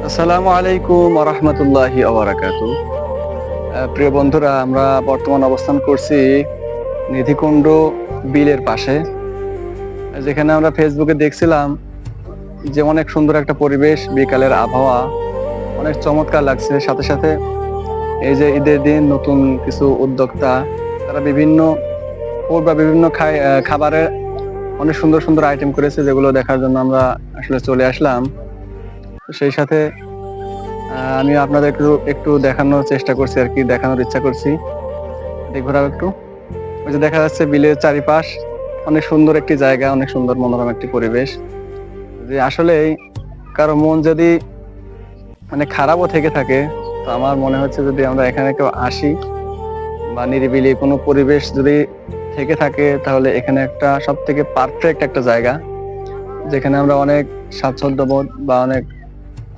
আসসালামু আলাইকুম ওয়া রাহমাতুল্লাহি ওয়া বারাকাতুহু। প্রিয় বন্ধুরা, আমরা বর্তমান অবস্থান করছি নিধিকুণ্ড বিলের পাশে। যেখানে আমরা ফেসবুকে দেখছিলাম যে অনেক সুন্দর একটা পরিবেশ, বিকালের আবহাওয়া অনেক চমৎকার লাগছে। সাথে সাথে এই যে ঈদের দিন নতুন কিছু উদ্যোক্তা তারা বিভিন্ন ফুড বা বিভিন্ন খাবারের অনেক সুন্দর সুন্দর আইটেম করেছে, যেগুলো দেখার জন্য আমরা আসলে চলে আসলাম। তো সেই সাথে আমি আপনাদের একটু একটু দেখানোর চেষ্টা করছি আর কি, দেখানোর ইচ্ছা করছি। ঘোরাও একটু। ওই যে দেখা যাচ্ছে বিলের চারিপাশ অনেক সুন্দর একটি জায়গা, অনেক সুন্দর মনোরম একটি পরিবেশ। যে আসলেই কারো মন যদি মানে খারাপও থেকে থাকে, তো আমার মনে হচ্ছে যদি আমরা এখানে কেউ আসি বা নিরিবিলি কোনো পরিবেশ যদি থেকে থাকে, তাহলে এখানে একটা সব থেকে পারফেক্ট একটা জায়গা, যেখানে আমরা অনেক স্বাচ্ছন্দ্য বোধ বা অনেক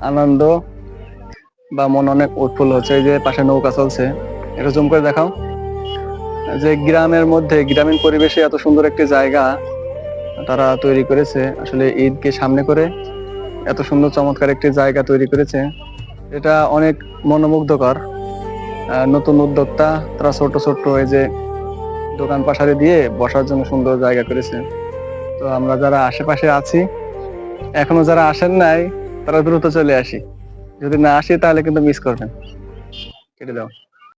আনন্দ বা মন অনেক উৎফুল্ল হচ্ছে। এই যে পাশে নৌকা চলছে, এটা জুম করে দেখাও। যে গ্রামের মধ্যে গ্রামীণ পরিবেশে এত সুন্দর একটি জায়গা তারা তৈরি করেছে, আসলে ঈদকে সামনে করে এত সুন্দর চমৎকার একটি জায়গা তৈরি করেছে, এটা অনেক মনোমুগ্ধকর। নতুন উদ্যোক্তা তারা ছোট ছোট এই যে দোকান পাশারি দিয়ে বসার জন্য সুন্দর জায়গা করেছে। তো আমরা যারা আশেপাশে আছি, এখনো যারা আসেন নাই, তারা দ্রুত চলে আসি। যদি না আসি তাহলে কিন্তু মিস করবেন। কেটে দাও।